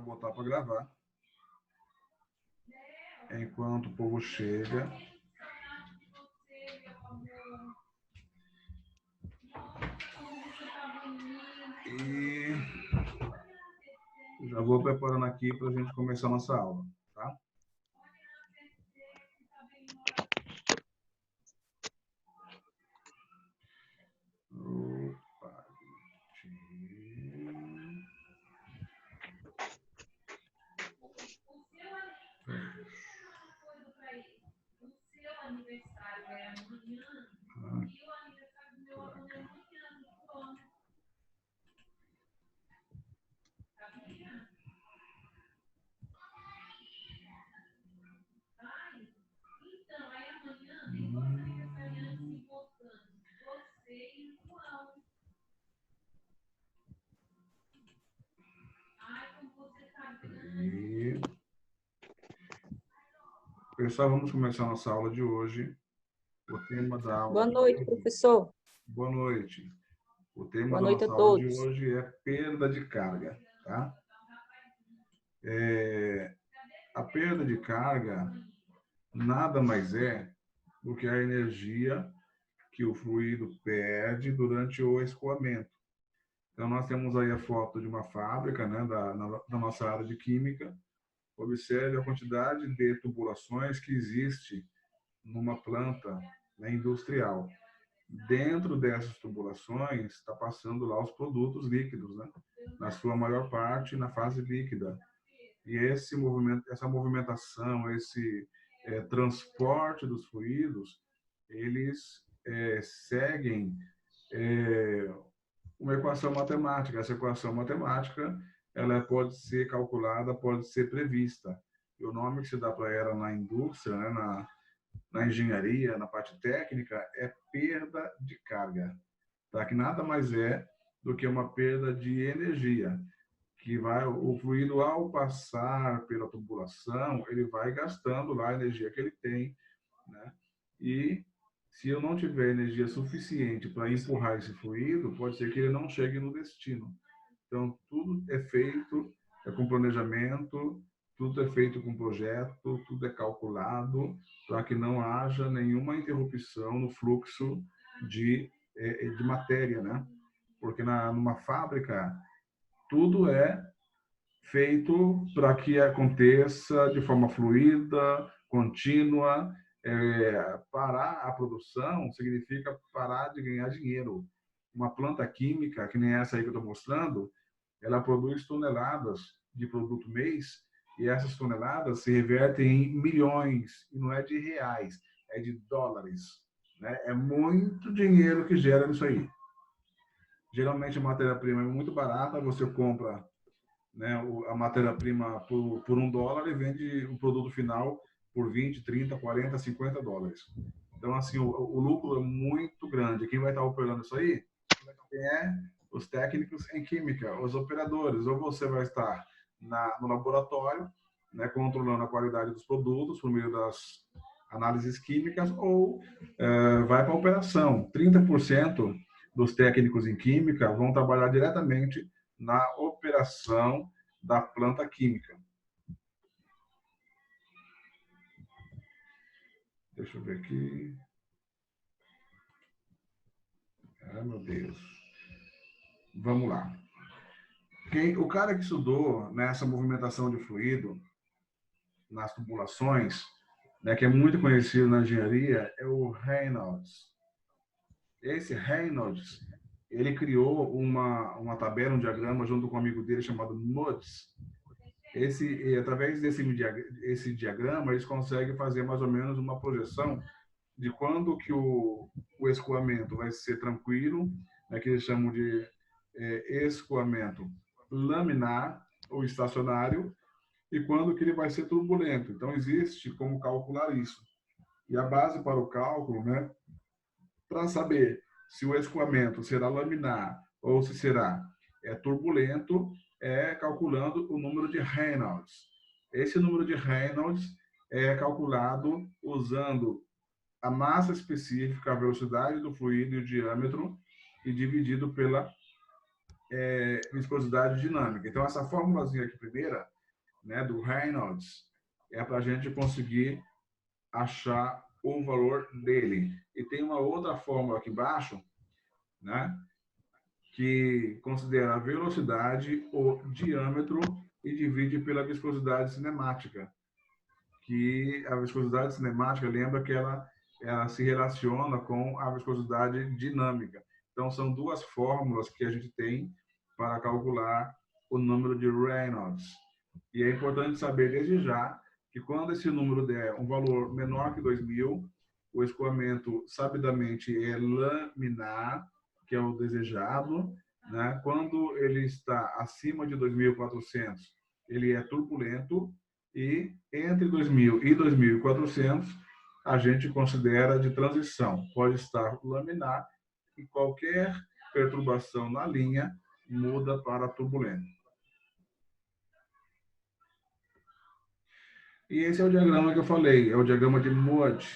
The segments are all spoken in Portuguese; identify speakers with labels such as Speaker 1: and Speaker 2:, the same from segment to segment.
Speaker 1: botar para gravar. Enquanto o povo chega. E já vou preparando aqui para a gente começar a nossa aula, tá? Opa, e... Pessoal, vamos começar a nossa aula de hoje. O tema da aula...
Speaker 2: Boa noite, professor.
Speaker 1: Boa noite. O tema
Speaker 2: Boa
Speaker 1: da
Speaker 2: noite
Speaker 1: nossa
Speaker 2: a
Speaker 1: aula de
Speaker 2: todos.
Speaker 1: hoje é perda de carga, tá? A perda de carga nada mais é do que a energia que o fluido perde durante o escoamento. Então, nós temos aí a foto de uma fábrica, né, da nossa área de química. Observe a quantidade de tubulações que existe numa planta, né, industrial. Dentro dessas tubulações está passando lá os produtos líquidos, né, na sua maior parte na fase líquida. E esse movimento, essa movimentação, esse transporte dos fluidos, eles seguem uma equação matemática. Essa equação matemática, ela pode ser calculada, pode ser prevista. E o nome que se dá para ela na indústria, né, na engenharia, na parte técnica, é perda de carga, tá? Que nada mais é do que uma perda de energia, que vai, o fluido, ao passar pela tubulação, ele vai gastando lá a energia que ele tem, né? E se eu não tiver energia suficiente para empurrar esse fluido, pode ser que ele não chegue no destino. Então, tudo é feito com planejamento, tudo é feito com projeto, tudo é calculado para que não haja nenhuma interrupção no fluxo de matéria, né? Porque numa fábrica, tudo é feito para que aconteça de forma fluida, contínua. Parar a produção significa parar de ganhar dinheiro. Uma planta química, que nem essa aí que eu estou mostrando, ela produz toneladas de produto mês, e essas toneladas se revertem em milhões, e não é de reais, é de dólares, né? É muito dinheiro que gera nisso aí. Geralmente a matéria-prima é muito barata, você compra, né, a matéria-prima por $1 e vende o produto final por 20, 30, 40, 50 dólares. Então, assim, o lucro é muito grande. Quem vai estar operando isso aí é os técnicos em química, os operadores. Ou você vai estar no laboratório, né, controlando a qualidade dos produtos por meio das análises químicas, ou vai para a operação. 30% dos técnicos em química vão trabalhar diretamente na operação da planta química. Deixa eu ver aqui. Ai, meu Deus. Vamos lá. O cara que estudou nessa movimentação de fluido, nas tubulações, né, que é muito conhecido na engenharia, é o Reynolds. Esse Reynolds, ele criou uma tabela, um diagrama, junto com um amigo dele chamado Mutz. Através desse diagrama, eles conseguem fazer mais ou menos uma projeção de quando que o escoamento vai ser tranquilo, né, que eles chamam de escoamento laminar ou estacionário, e quando que ele vai ser turbulento. Então, existe como calcular isso. E a base para o cálculo, né, para saber se o escoamento será laminar ou se será turbulento, é calculando o número de Reynolds. Esse número de Reynolds é calculado usando a massa específica, a velocidade do fluido e o diâmetro, e dividido pela viscosidade dinâmica. Então, essa formulazinha aqui primeira né, do Reynolds, é para a gente conseguir achar o valor dele. E tem uma outra fórmula aqui embaixo, né, que considera a velocidade, o diâmetro e divide pela viscosidade cinemática. Que a viscosidade cinemática, lembra que ela se relaciona com a viscosidade dinâmica. Então, são duas fórmulas que a gente tem para calcular o número de Reynolds. E é importante saber desde já que quando esse número der um valor menor que 2.000, o escoamento sabidamente é laminar, que é o desejado, né? Quando ele está acima de 2.400, ele é turbulento, e entre 2.000 e 2.400, a gente considera de transição. Pode estar laminar e qualquer perturbação na linha muda para turbulento. E esse é o diagrama que eu falei, é o diagrama de Moody.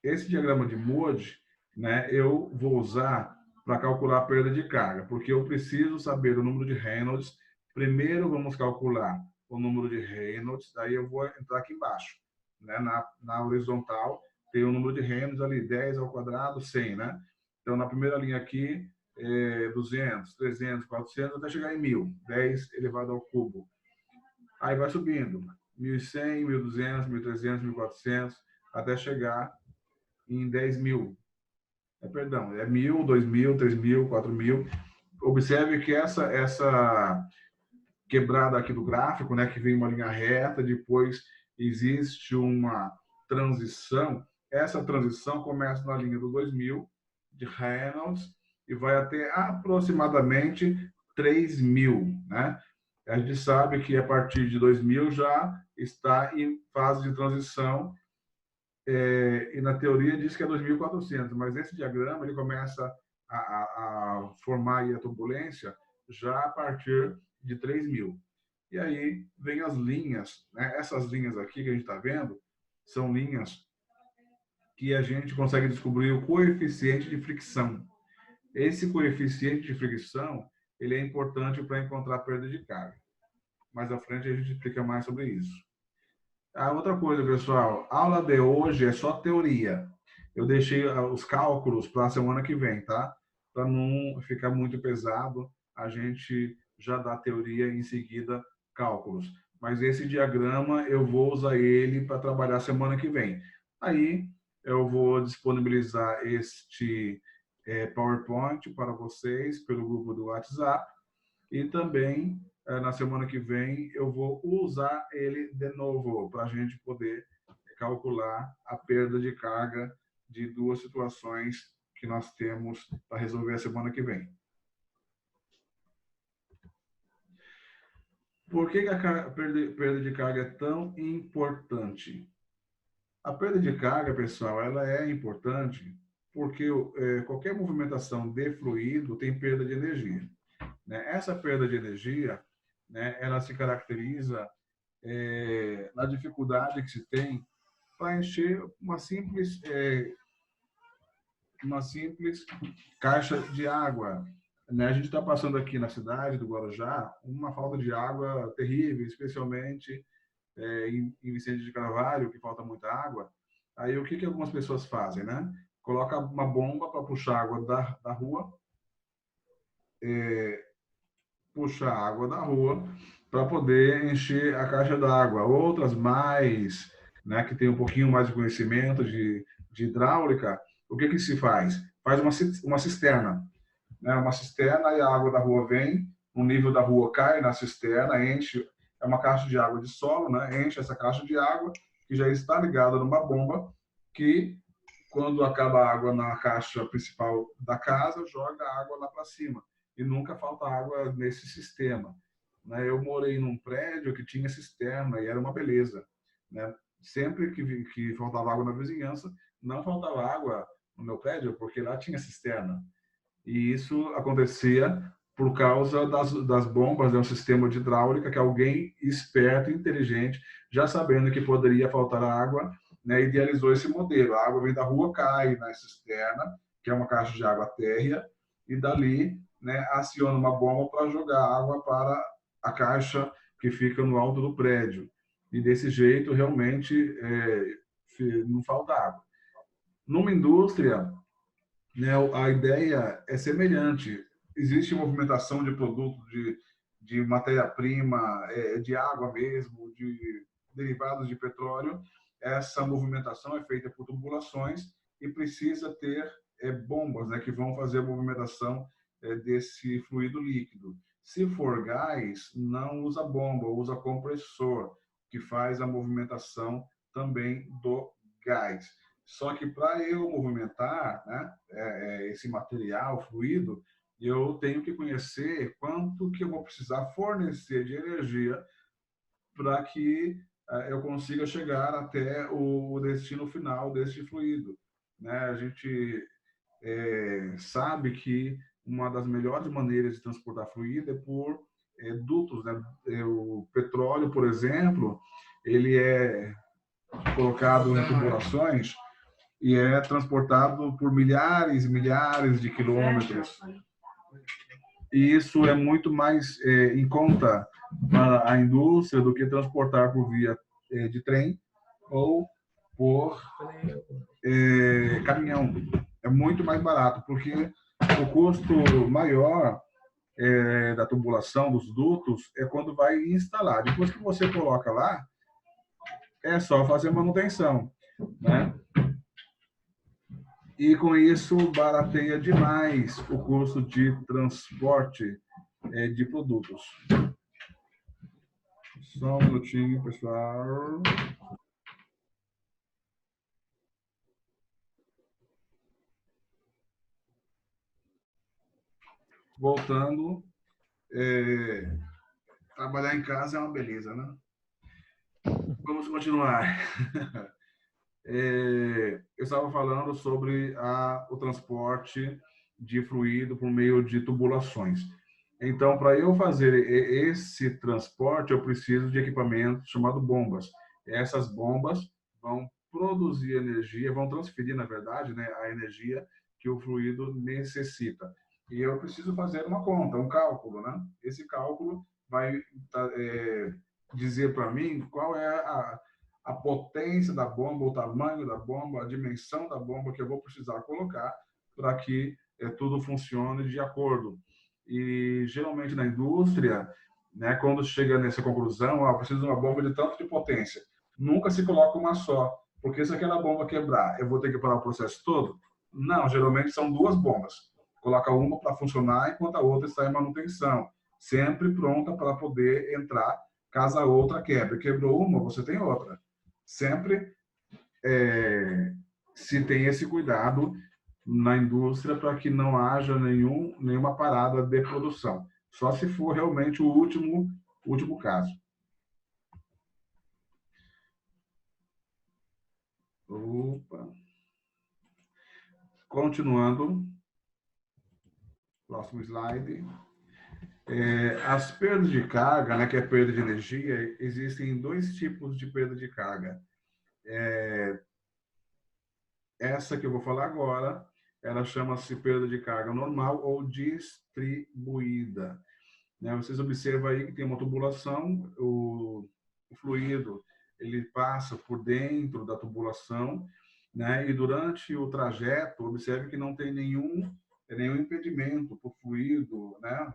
Speaker 1: Esse diagrama de Moody, né, eu vou usar para calcular a perda de carga, porque eu preciso saber o número de Reynolds. Primeiro vamos calcular o número de Reynolds, daí eu vou entrar aqui embaixo, né, na horizontal, tem o número de Reynolds ali, 10 ao quadrado, 100, né? Então, na primeira linha aqui, 200, 300, 400, até chegar em 1.000, 10 elevado ao cubo. Aí vai subindo, 1.100, 1.200, 1.300, 1.400, até chegar em 10.000. Perdão, é 1.000, 2.000, 3.000, 4.000. Observe que essa quebrada aqui do gráfico, né, que vem uma linha reta, depois existe uma transição. Essa transição começa na linha do 2.000 de Reynolds e vai até aproximadamente 3.000, né? A gente sabe que a partir de 2.000 já está em fase de transição, e na teoria diz que é 2.400, mas esse diagrama ele começa a formar aí a turbulência já a partir de 3.000. E aí vem as linhas, né? Essas linhas aqui que a gente está vendo são linhas que a gente consegue descobrir o coeficiente de fricção. Esse coeficiente de fricção ele é importante para encontrar a perda de carga. Mais à frente a gente explica mais sobre isso. A outra coisa, pessoal, a aula de hoje é só teoria. Eu deixei os cálculos para a semana que vem, tá? Para não ficar muito pesado, a gente já dá teoria e em seguida cálculos. Mas esse diagrama eu vou usar ele para trabalhar semana que vem. Aí eu vou disponibilizar este PowerPoint para vocês pelo grupo do WhatsApp e também na semana que vem eu vou usar ele de novo para a gente poder calcular a perda de carga de duas situações que nós temos para resolver a semana que vem. Por que a perda de carga é tão importante? A perda de carga, pessoal, ela é importante porque qualquer movimentação de fluido tem perda de energia, né? Essa perda de energia, né, ela se caracteriza na dificuldade que se tem para encher uma simples caixa de água, né? A gente está passando aqui na cidade do Guarujá uma falta de água terrível, especialmente em Vicente de Carvalho, que falta muita água. Aí o que algumas pessoas fazem, né? Coloca uma bomba para puxar água da rua, puxar água da rua para poder encher a caixa d'água. Outras mais, né, que tem um pouquinho mais de conhecimento de hidráulica, o que se faz? Faz uma cisterna, né? Uma cisterna e a água da rua vem, o nível da rua cai na cisterna, enche, é uma caixa de água de solo, né? Enche essa caixa de água que já está ligada numa bomba que quando acaba a água na caixa principal da casa, joga a água lá para cima. E nunca falta água nesse sistema, né? Eu morei num prédio que tinha cisterna e era uma beleza, né? Sempre que faltava água na vizinhança, não faltava água no meu prédio, porque lá tinha cisterna. E isso acontecia por causa das bombas, um sistema de hidráulica que alguém esperto, inteligente, já sabendo que poderia faltar água, né, idealizou esse modelo. A água vem da rua, cai na cisterna, que é uma caixa de água térrea, e dali, né, aciona uma bomba para jogar água para a caixa que fica no alto do prédio. e desse jeito realmente não falta água. Numa indústria, né, a ideia é semelhante. Existe movimentação de produto, de matéria-prima, de água mesmo, de derivados de petróleo. Essa movimentação é feita por tubulações e precisa ter bombas, né, que vão fazer a movimentação desse fluido líquido. Se for gás, não usa bomba, usa compressor, que faz a movimentação também do gás. Só que para eu movimentar, né, esse material fluido, eu tenho que conhecer quanto que eu vou precisar fornecer de energia para que eu consiga chegar até o destino final desse fluido. Né? A gente sabe que uma das melhores maneiras de transportar fluido é por dutos. Né? O petróleo, por exemplo, ele é colocado em tubulações e é transportado por milhares e milhares de quilômetros. E isso é muito mais em conta para a indústria do que transportar por via de trem ou por caminhão. É muito mais barato, porque o custo maior da tubulação dos dutos é quando vai instalar. Depois que você coloca lá, é só fazer manutenção, né? E com isso barateia demais o custo de transporte de produtos. Só um minutinho, pessoal. Voltando, trabalhar em casa é uma beleza, né? Vamos continuar. Eu estava falando sobre o transporte de fluido por meio de tubulações. Então, para eu fazer esse transporte, eu preciso de equipamento chamado bombas. Essas bombas vão produzir energia, vão transferir, na verdade, né, a energia que o fluido necessita. E eu preciso fazer uma conta, um cálculo, né? Esse cálculo vai dizer para mim qual é a potência da bomba, o tamanho da bomba, a dimensão da bomba que eu vou precisar colocar para que tudo funcione de acordo. E geralmente na indústria, né, quando chega nessa conclusão, preciso de uma bomba de tanto de potência, nunca se coloca uma só, porque se aquela bomba quebrar, eu vou ter que parar o processo todo? Não, geralmente são duas bombas. Coloca uma para funcionar enquanto a outra está em manutenção, sempre pronta para poder entrar caso a outra quebre. Quebrou uma, você tem outra. Sempre se tem esse cuidado na indústria para que não haja nenhuma parada de produção. Só se for realmente o último caso. Opa. Continuando. Próximo slide. As perdas de carga, né, que é perda de energia, existem dois tipos de perda de carga. Essa que eu vou falar agora, ela chama-se perda de carga normal ou distribuída. Né? Vocês observam aí que tem uma tubulação, o fluido ele passa por dentro da tubulação, né? E durante o trajeto, observe que não tem nenhum impedimento para o fluido, né,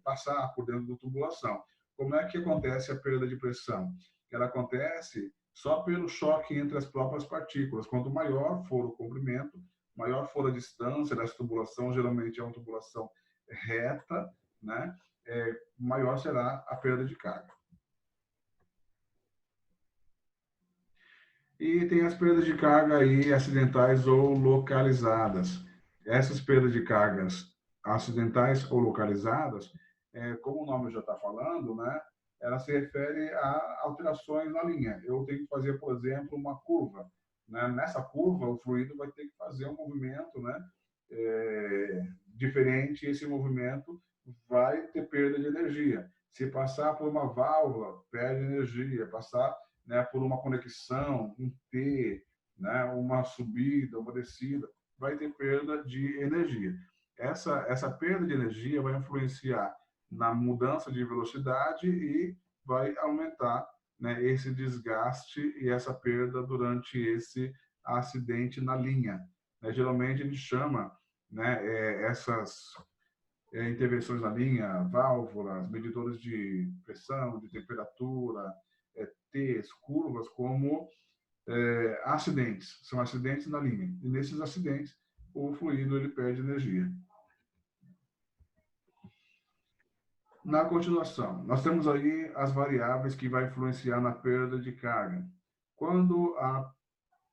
Speaker 1: passar por dentro da tubulação. Como é que acontece a perda de pressão? Ela acontece só pelo choque entre as próprias partículas. Quanto maior for o comprimento, maior for a distância dessa tubulação, geralmente é uma tubulação reta, né? Maior será a perda de carga. E tem as perdas de carga aí acidentais ou localizadas. Essas perdas de cargas acidentais ou localizadas, como o nome já está falando, né? Ela se refere a alterações na linha. Eu tenho que fazer, por exemplo, uma curva. Né? Nessa curva, o fluido vai ter que fazer um movimento, né? Diferente, esse movimento vai ter perda de energia. Se passar por uma válvula, perde energia. Passar, né, por uma conexão, um T, né, uma subida, uma descida, vai ter perda de energia. Essa perda de energia vai influenciar na mudança de velocidade e vai aumentar né, esse desgaste e essa perda durante esse acidente na linha. Né? Geralmente a gente chama, né, essas intervenções na linha, válvulas, medidores de pressão, de temperatura, T's, curvas, como acidentes. São acidentes na linha. E nesses acidentes, o fluido ele perde energia. Na continuação, nós temos aí as variáveis que vai influenciar na perda de carga. Quando a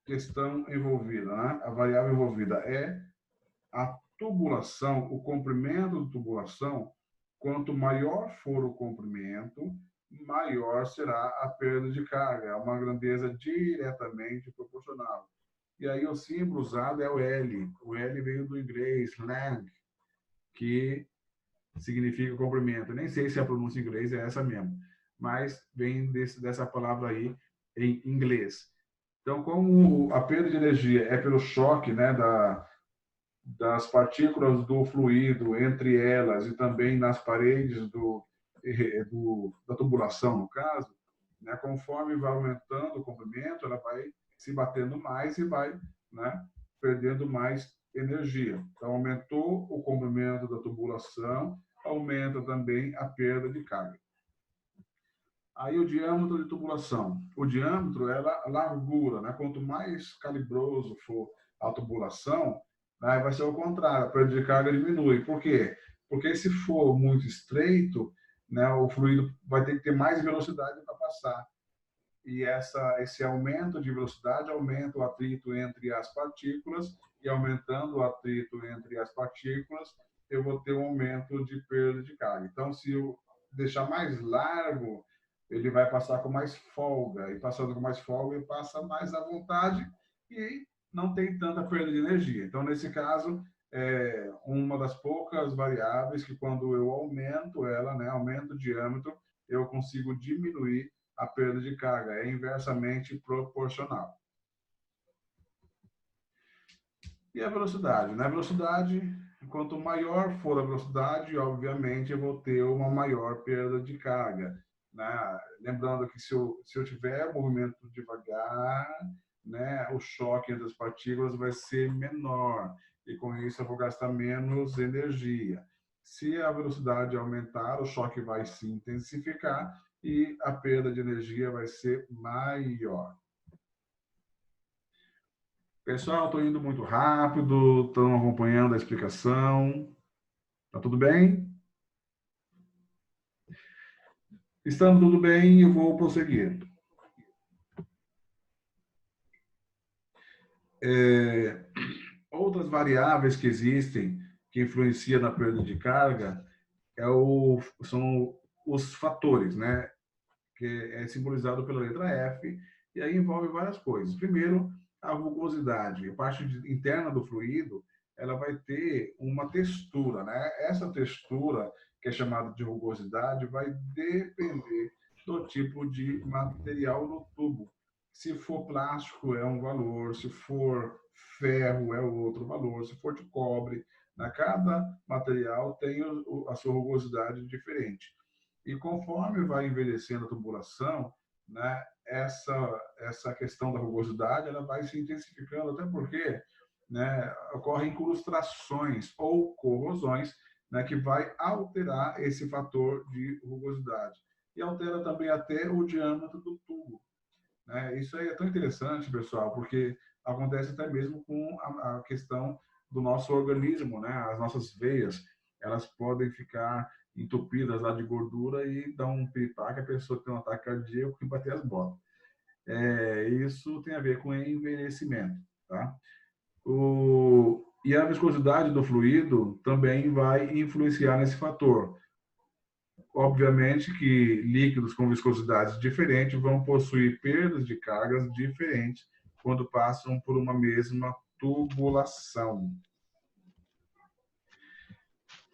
Speaker 1: questão envolvida, né, a variável envolvida é a tubulação, o comprimento da tubulação, quanto maior for o comprimento, maior será a perda de carga. É uma grandeza diretamente proporcional. E aí o símbolo usado é o L. O L veio do inglês length, que significa comprimento. Nem sei se a pronúncia em inglês é essa mesmo, mas vem dessa palavra aí em inglês. Então, como a perda de energia é pelo choque, né, das partículas do fluido entre elas e também nas paredes da tubulação, no caso, né, conforme vai aumentando o comprimento, ela vai se batendo mais e vai, né, perdendo mais energia. Então, aumentou o comprimento da tubulação, aumenta também a perda de carga. Aí o diâmetro de tubulação. O diâmetro é a largura, né? Quanto mais calibroso for a tubulação, né, vai ser o contrário, a perda de carga diminui. Por quê? Porque se for muito estreito, né, o fluido vai ter que ter mais velocidade para passar. E esse aumento de velocidade aumenta o atrito entre as partículas, e aumentando o atrito entre as partículas, eu vou ter um aumento de perda de carga. Então, se eu deixar mais largo, ele vai passar com mais folga, e passando com mais folga, ele passa mais à vontade e não tem tanta perda de energia. Então, nesse caso, é uma das poucas variáveis que, quando eu aumento ela, né, aumento o diâmetro, eu consigo diminuir a perda de carga. É inversamente proporcional. E a velocidade? Na velocidade, quanto maior for a velocidade, obviamente eu vou ter uma maior perda de carga. Né? Lembrando que se eu tiver movimento devagar, né, o choque entre as partículas vai ser menor e com isso eu vou gastar menos energia. Se a velocidade aumentar, o choque vai se intensificar e a perda de energia vai ser maior. Pessoal, estou indo muito rápido, estão acompanhando a explicação. Tá tudo bem? Estando tudo bem, eu vou prosseguir. Outras variáveis que existem que influenciam na perda de carga são os fatores, né? Que é simbolizado pela letra F, e aí envolve várias coisas. Primeiro, a rugosidade. A parte interna do fluido, ela vai ter uma textura, né? Essa textura, que é chamada de rugosidade, vai depender do tipo de material no tubo. Se for plástico, é um valor, se for ferro, é outro valor, se for de cobre, né? Cada material tem a sua rugosidade diferente. E conforme vai envelhecendo a tubulação, né, essa questão da rugosidade ela vai se intensificando, até porque, né, ocorrem incrustações ou corrosões, né, que vai alterar esse fator de rugosidade. E altera também até o diâmetro do tubo. Né? Isso aí é tão interessante, pessoal, porque acontece até mesmo com a questão do nosso organismo, né? As nossas veias, elas podem ficar entupidas lá de gordura e dar um piripaque, a pessoa tem um ataque cardíaco e bater as bolas. Isso tem a ver com envelhecimento, tá? E a viscosidade do fluido também vai influenciar nesse fator. Obviamente que líquidos com viscosidades diferentes vão possuir perdas de cargas diferentes quando passam por uma mesma tubulação.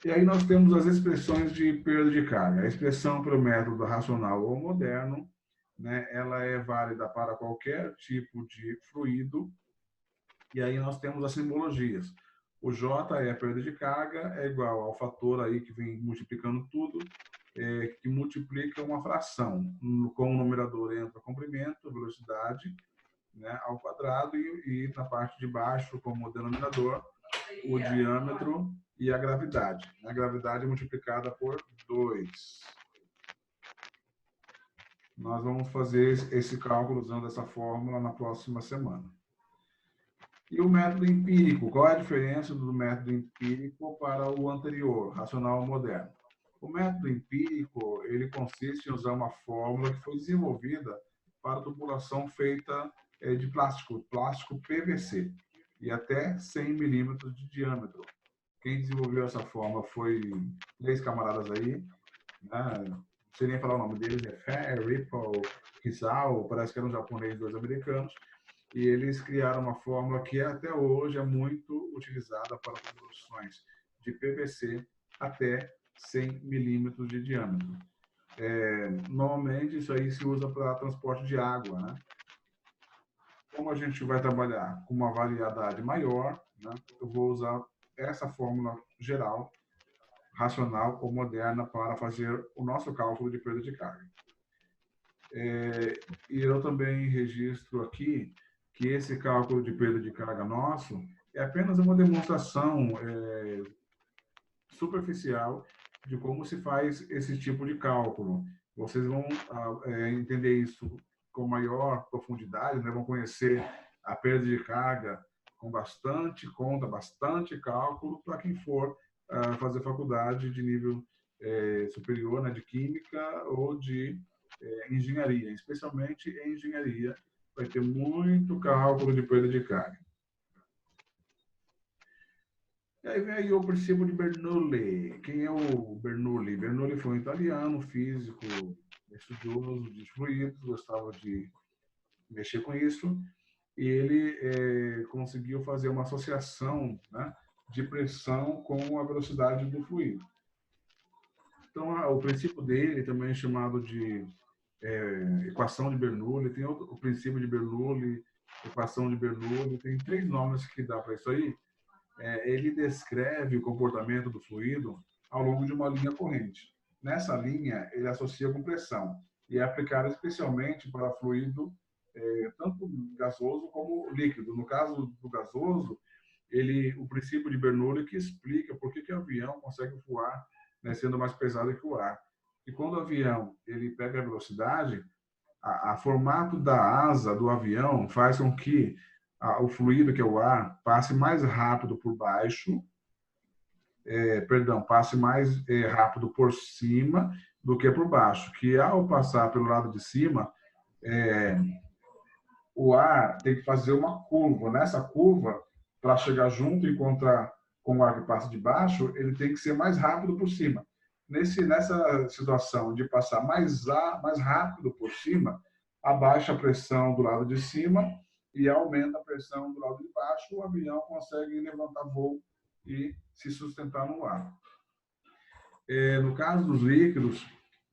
Speaker 1: E aí nós temos as expressões de perda de carga. A expressão pelo método racional ou moderno, né, ela é válida para qualquer tipo de fluido. E aí nós temos as simbologias. O J é a perda de carga, é igual ao fator aí que vem multiplicando tudo, que multiplica uma fração. Com o numerador entra comprimento, velocidade, né, ao quadrado, e na parte de baixo, como denominador, o diâmetro e a gravidade. A gravidade é multiplicada por 2. Nós vamos fazer esse cálculo usando essa fórmula na próxima semana. E o método empírico, qual é a diferença do método empírico para o anterior, racional moderno? O método empírico, ele consiste em usar uma fórmula que foi desenvolvida para tubulação feita de plástico PVC, e até 100 milímetros de diâmetro. Quem desenvolveu essa fórmula foi 3 camaradas aí, né? Não sei nem falar o nome deles, é Fair, Ripple, Hisao, parece que eram japoneses, 2 americanos, e eles criaram uma fórmula que até hoje é muito utilizada para tubulações de PVC até 100 milímetros de diâmetro. Normalmente, isso aí se usa para transporte de água, né? Como a gente vai trabalhar com uma variedade maior, né, eu vou usar essa fórmula geral, racional ou moderna, para fazer o nosso cálculo de perda de carga. E eu também registro aqui que esse cálculo de perda de carga nosso é apenas uma demonstração superficial de como se faz esse tipo de cálculo. Vocês vão entender isso com maior profundidade, né? Vão conhecer a perda de carga com bastante conta, bastante cálculo, para quem for fazer faculdade de nível superior, né? De química ou de engenharia, especialmente em engenharia, vai ter muito cálculo de perda de carga. E aí vem aí o princípio de Bernoulli. Quem é o Bernoulli? Bernoulli foi um italiano, físico, estudioso de fluidos, gostava de mexer com isso, e ele conseguiu fazer uma associação, né, de pressão com a velocidade do fluido. Então, o princípio dele também é chamado de equação de Bernoulli, tem o princípio de Bernoulli, equação de Bernoulli, tem 3 nomes que dá para isso aí. Ele descreve o comportamento do fluido ao longo de uma linha corrente. Nessa linha, ele associa com pressão e é aplicado especialmente para fluido tanto gasoso como líquido. No caso do gasoso, o princípio de Bernoulli que explica por que o avião consegue voar, né, sendo mais pesado que o ar. E quando o avião ele pega a velocidade, a formato da asa do avião faz com que o fluido, que é o ar, passe mais rápido por baixo, passe mais rápido por cima do que por baixo, que ao passar pelo lado de cima, o ar tem que fazer uma curva. Nessa curva, para chegar junto e encontrar com o ar que passa de baixo, ele tem que ser mais rápido por cima. Nessa situação de passar mais rápido por cima, abaixa a pressão do lado de cima e aumenta a pressão do lado de baixo, o avião consegue levantar voo e se sustentar no ar. No caso dos líquidos,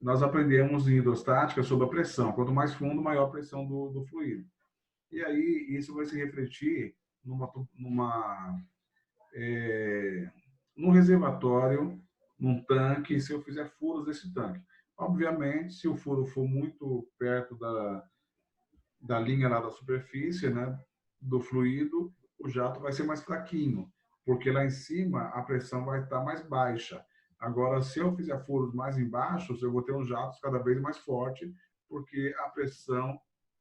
Speaker 1: nós aprendemos em hidrostática sobre a pressão. Quanto mais fundo, maior a pressão do fluido. E aí isso vai se refletir num reservatório, num tanque, se eu fizer furos desse tanque. Obviamente, se o furo for muito perto da linha lá da superfície, né, do fluido, o jato vai ser mais fraquinho, porque lá em cima a pressão vai estar mais baixa. Agora, se eu fizer furos mais embaixo, eu vou ter um jato cada vez mais forte, porque a pressão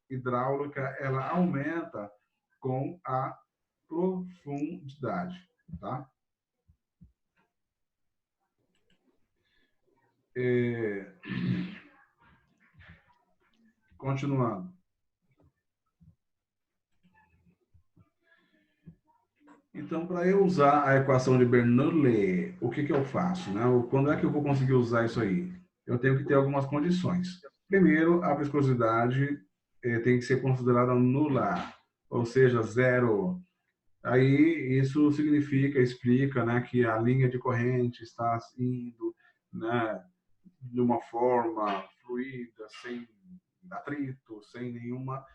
Speaker 1: hidráulica ela aumenta com a profundidade, tá? Continuando. Então, para eu usar a equação de Bernoulli, o que eu faço, né? Quando é que eu vou conseguir usar isso aí? Eu tenho que ter algumas condições. Primeiro, a viscosidade tem que ser considerada nula, ou seja, zero. Aí isso explica, né, que a linha de corrente está indo, né, de uma forma fluida, sem atrito, sem nenhuma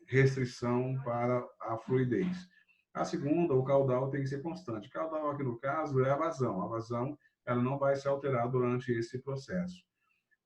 Speaker 1: restrição para a fluidez. A segunda, o caudal tem que ser constante. Caudal aqui no caso é a vazão. A vazão ela não vai se alterar durante esse processo.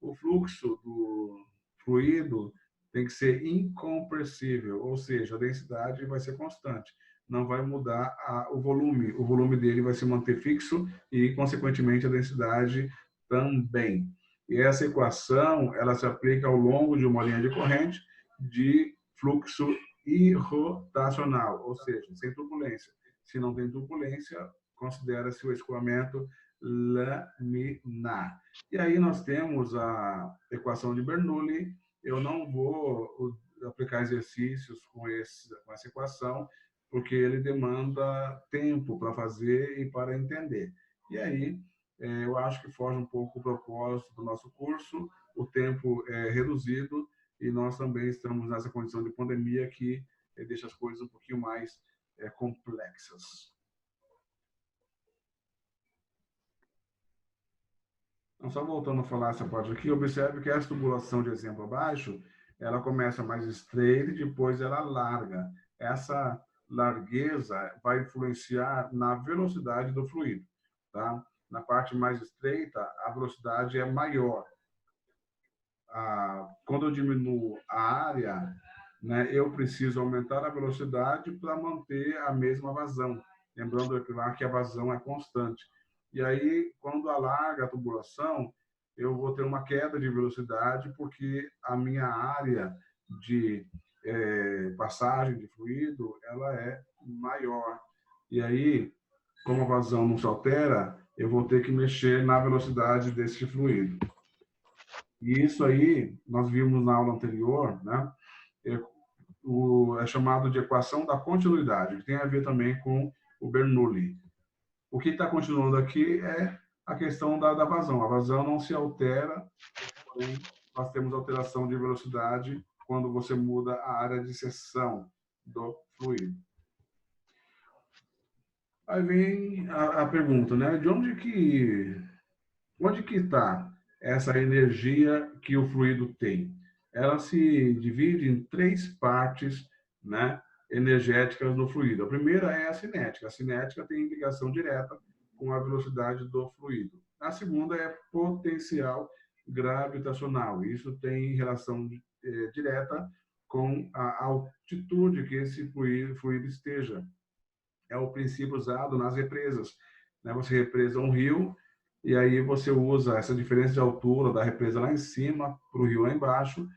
Speaker 1: O fluxo do fluido tem que ser incompressível, ou seja, a densidade vai ser constante, não vai mudar o volume dele vai se manter fixo e, consequentemente, a densidade também. E essa equação, ela se aplica ao longo de uma linha de corrente de fluxo irrotacional, ou seja, sem turbulência. Se não tem turbulência, considera-se o escoamento laminar. E aí nós temos a equação de Bernoulli. Eu não vou aplicar exercícios com essa equação, porque ele demanda tempo para fazer e para entender. E aí, eu acho que foge um pouco o propósito do nosso curso, o tempo é reduzido e nós também estamos nessa condição de pandemia que deixa as coisas um pouquinho mais complexas. Então, só voltando a falar essa parte aqui, observe que essa tubulação de exemplo abaixo, ela começa mais estreita e depois ela larga. Essa largueza vai influenciar na velocidade do fluido, tá? Na parte mais estreita, a velocidade é maior. Quando eu diminuo a área, né, eu preciso aumentar a velocidade para manter a mesma vazão. Lembrando lá que a vazão é constante. E aí, quando alarga a tubulação, eu vou ter uma queda de velocidade, porque a minha área de passagem de fluido ela é maior. E aí, como a vazão não se altera, eu vou ter que mexer na velocidade desse fluido. E isso aí, nós vimos na aula anterior, né? É chamado de equação da continuidade, que tem a ver também com o Bernoulli. O que está continuando aqui é a questão da vazão. A vazão não se altera, porém, nós temos alteração de velocidade quando você muda a área de seção do fluido. Aí vem a pergunta, né? De onde que está essa energia que o fluido tem? Ela se divide em três partes, né, energéticas no fluido. A primeira é a cinética. A cinética tem ligação direta com a velocidade do fluido. A segunda é potencial gravitacional. Isso tem relação direta com a altitude que esse fluido esteja. É o princípio usado nas represas, né? Você represa um rio e aí você usa essa diferença de altura da represa lá em cima para o rio lá embaixo,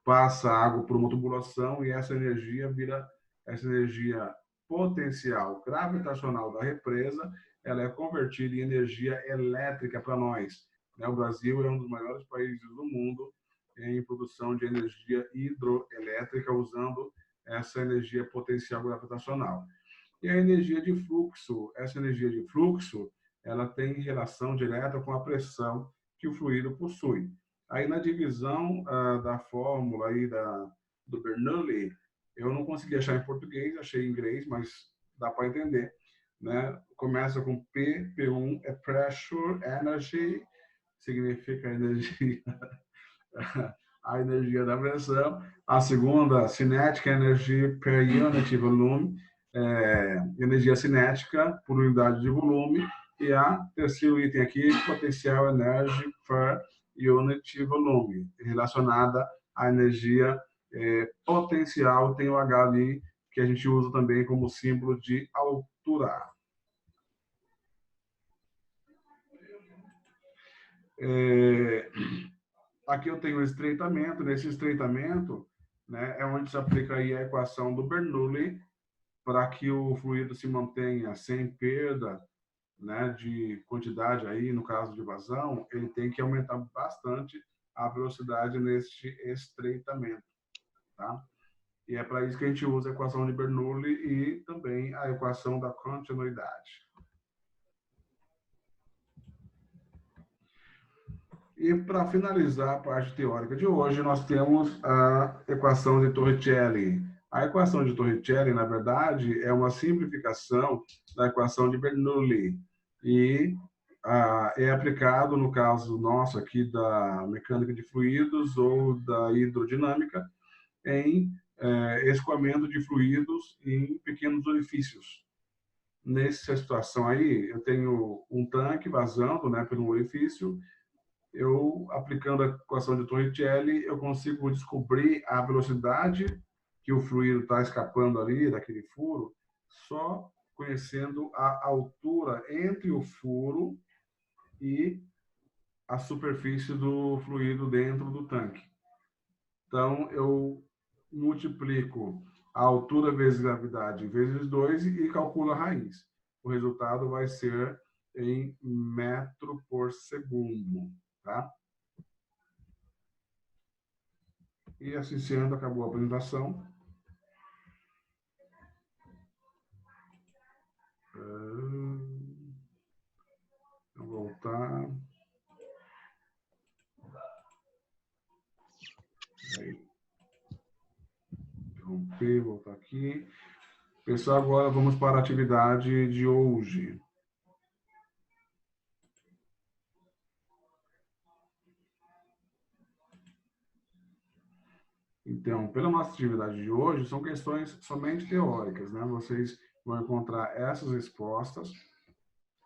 Speaker 1: passa água por uma tubulação e essa energia vira essa energia potencial gravitacional da represa, ela é convertida em energia elétrica para nós. O Brasil é um dos maiores países do mundo em produção de energia hidroelétrica usando essa energia potencial gravitacional. E a energia de fluxo, essa energia de fluxo, ela tem relação direta com a pressão que o fluido possui. Aí na divisão da fórmula aí do Bernoulli, eu não consegui achar em português, achei em inglês, mas dá para entender, né? Começa com P, P1 é pressure, energy, significa energia, a energia da pressão. A segunda, cinetic energy per unit volume, energia cinética por unidade de volume. E a terceiro item aqui, potencial energy per unit volume, relacionada à energia potencial, tem o H ali, que a gente usa também como símbolo de altura. Aqui eu tenho o estreitamento. Nesse estreitamento, né, é onde se aplica aí a equação do Bernoulli para que o fluido se mantenha sem perda, né, de quantidade aí, no caso de vazão, ele tem que aumentar bastante a velocidade neste estreitamento, tá? E é para isso que a gente usa a equação de Bernoulli e também a equação da continuidade. E para finalizar a parte teórica de hoje, nós temos a equação de Torricelli. A equação de Torricelli, na verdade, é uma simplificação da equação de Bernoulli e é aplicado, no caso nosso aqui da mecânica de fluidos ou da hidrodinâmica, em escoamento de fluidos em pequenos orifícios. Nessa situação aí, eu tenho um tanque vazando, né, pelo orifício. Eu, aplicando a equação de Torricelli, eu consigo descobrir a velocidade que o fluido está escapando ali daquele furo, só conhecendo a altura entre o furo e a superfície do fluido dentro do tanque. Então, eu multiplico a altura vezes gravidade vezes 2 e calculo a raiz. O resultado vai ser em metro por segundo, tá? E assim sendo, acabou a apresentação. Vou voltar. Aí, interromper, voltar aqui. Pessoal, agora vamos para a atividade de hoje. Então, pela nossa atividade de hoje, são questões somente teóricas, né? Vocês vão encontrar essas respostas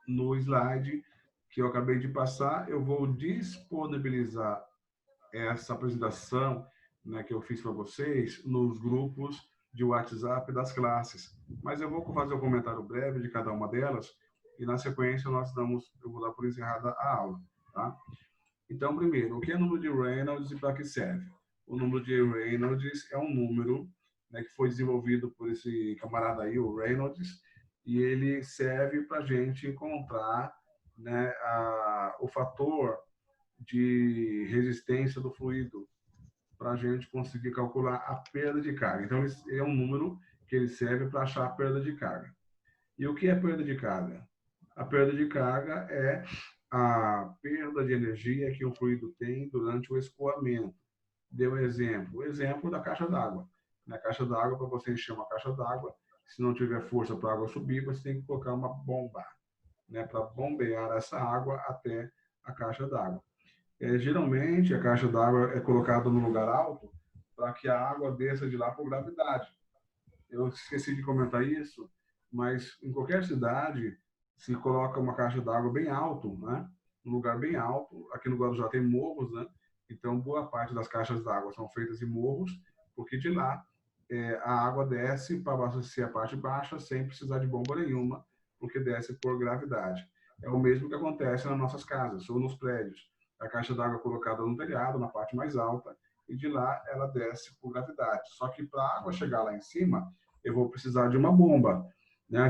Speaker 1: no slide que eu acabei de passar. Eu vou disponibilizar essa apresentação, né, que eu fiz para vocês nos grupos de WhatsApp das classes. Mas eu vou fazer um comentário breve de cada uma delas e, na sequência, eu vou dar por encerrada a aula. Tá? Então, primeiro, o que é número de Reynolds e para que serve? O número de Reynolds é um número, né, que foi desenvolvido por esse camarada aí, o Reynolds, e ele serve para a gente encontrar, né, o fator de resistência do fluido para a gente conseguir calcular a perda de carga. Então, esse é um número que ele serve para achar a perda de carga. E o que é perda de carga? A perda de carga é a perda de energia que o fluido tem durante o escoamento. Deu um exemplo. O exemplo da caixa d'água. Na caixa d'água, para você encher uma caixa d'água, se não tiver força para a água subir, você tem que colocar uma bomba, né, para bombear essa água até a caixa d'água. Geralmente, a caixa d'água é colocada no lugar alto para que a água desça de lá por gravidade. Eu esqueci de comentar isso, mas em qualquer cidade se coloca uma caixa d'água bem alto, né? Um lugar bem alto. Aqui no Guarujá tem morros, né? Então, boa parte das caixas d'água são feitas em morros, porque de lá a água desce para abastecer a parte baixa sem precisar de bomba nenhuma, porque desce por gravidade. É o mesmo que acontece nas nossas casas ou nos prédios. A caixa d'água é colocada no telhado, na parte mais alta, e de lá ela desce por gravidade. Só que para a água chegar lá em cima, eu vou precisar de uma bomba. Né?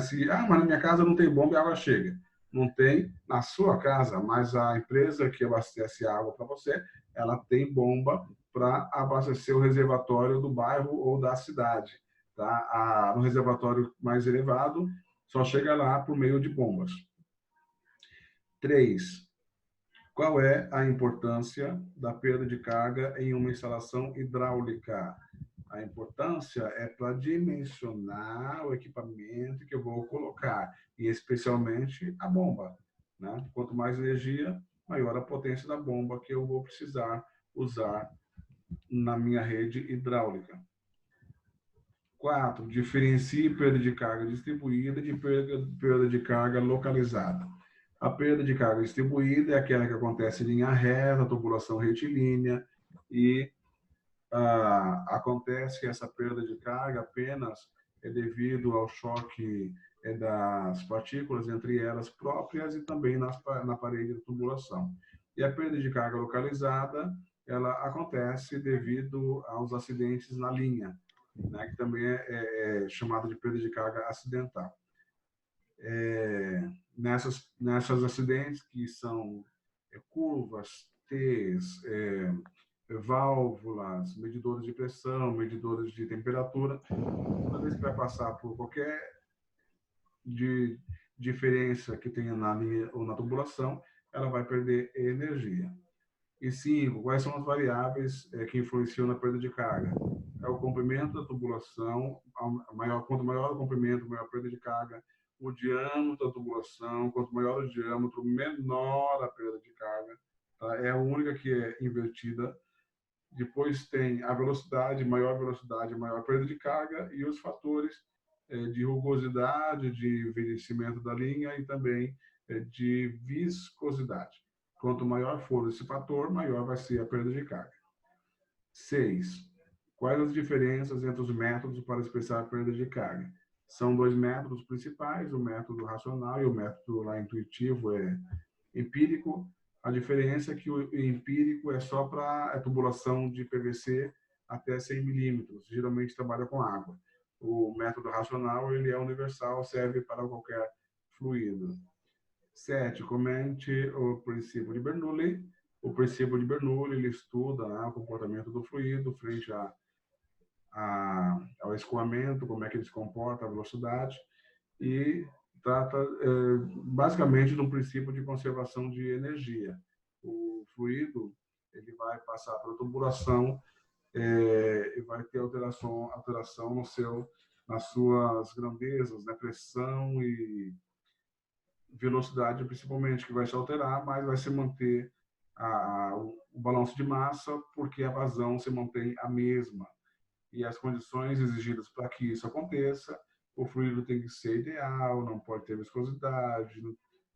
Speaker 1: Mas na minha casa não tem bomba e a água chega. Não tem na sua casa, mas a empresa que abastece água para você, ela tem bomba para abastecer o reservatório do bairro ou da cidade. Tá? No reservatório mais elevado, só chega lá por meio de bombas. 3. Qual é a importância da perda de carga em uma instalação hidráulica? A importância é para dimensionar o equipamento que eu vou colocar, e especialmente a bomba. Né? Quanto mais energia, maior a potência da bomba que eu vou precisar usar na minha rede hidráulica. 4. Diferencie perda de carga distribuída de perda de carga localizada. A perda de carga distribuída é aquela que acontece em linha reta, tubulação retilínea, e acontece que essa perda de carga apenas é devido ao choque das partículas entre elas próprias e também na parede de tubulação. E a perda de carga localizada, ela acontece devido aos acidentes na linha, né, que também é chamada de perda de carga acidental. Nessas acidentes que são curvas, T's, válvulas, medidores de pressão, medidores de temperatura, toda vez que vai passar por qualquer diferença que tenha na linha ou na tubulação, ela vai perder energia. E 5. Quais são as variáveis que influenciam na perda de carga? É o comprimento da tubulação, quanto maior o comprimento, maior a perda de carga. O diâmetro da tubulação, quanto maior o diâmetro, menor a perda de carga. Tá? É a única que é invertida. Depois tem a velocidade, maior perda de carga, e os fatores de rugosidade, de envelhecimento da linha e também de viscosidade. Quanto maior for esse fator, maior vai ser a perda de carga. 6. Quais as diferenças entre os métodos para expressar a perda de carga? São dois métodos principais, o método racional e o método lá intuitivo empírico. A diferença é que o empírico é só para a tubulação de PVC até 100 milímetros, geralmente trabalha com água. O método racional ele é universal, serve para qualquer fluido. 7. Comente o princípio de Bernoulli. O princípio de Bernoulli ele estuda o comportamento do fluido frente ao escoamento, como é que ele se comporta, a velocidade, e trata basicamente de um princípio de conservação de energia. O fluido ele vai passar pela tubulação e vai ter alteração nas suas grandezas, né, pressão e velocidade principalmente, que vai se alterar, mas vai se manter o balanço de massa, porque a vazão se mantém a mesma. E as condições exigidas para que isso aconteça, o fluido tem que ser ideal, não pode ter viscosidade,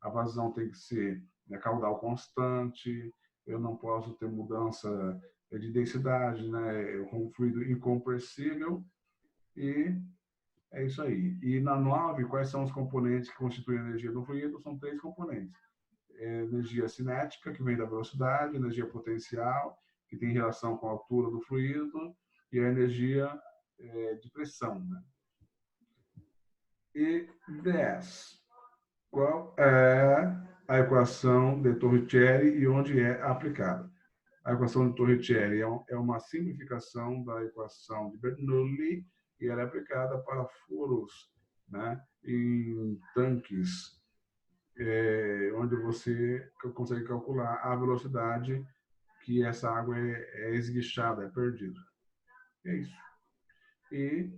Speaker 1: a vazão tem que ser caudal constante, eu não posso ter mudança de densidade, né? Um fluido incompressível, e é isso aí. E na 9, quais são os componentes que constituem a energia do fluido? São 3 componentes. Energia cinética, que vem da velocidade, energia potencial, que tem relação com a altura do fluido, e a energia de pressão. Né? E 10. Qual é a equação de Torricelli e onde é aplicada? A equação de Torricelli é uma simplificação da equação de Bernoulli e ela é aplicada para furos, né, em tanques, onde você consegue calcular a velocidade que essa água é esguichada, é perdida. É isso. E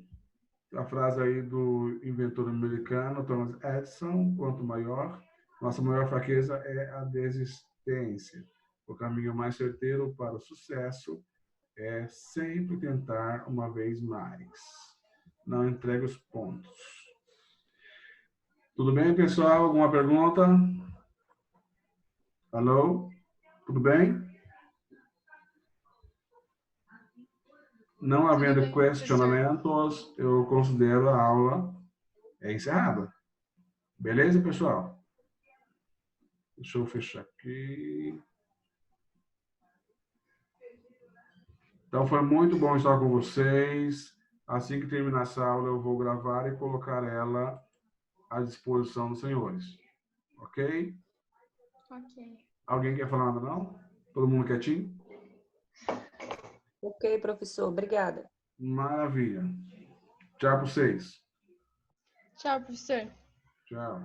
Speaker 1: a frase aí do inventor americano, Thomas Edison, quanto maior, nossa maior fraqueza é a desistência. O caminho mais certeiro para o sucesso é sempre tentar uma vez mais. Não entregue os pontos. Tudo bem, pessoal? Alguma pergunta? Alô? Tudo bem? Não havendo questionamentos, eu considero a aula encerrada. Beleza, pessoal? Deixa eu fechar aqui. Então, foi muito bom estar com vocês. Assim que terminar essa aula, eu vou gravar e colocar ela à disposição dos senhores. Ok?
Speaker 2: Ok.
Speaker 1: Alguém quer falar nada, não? Todo mundo quietinho?
Speaker 3: Ok, professor. Obrigada.
Speaker 1: Maravilha. Tchau para vocês.
Speaker 2: Tchau, professor.
Speaker 1: Tchau.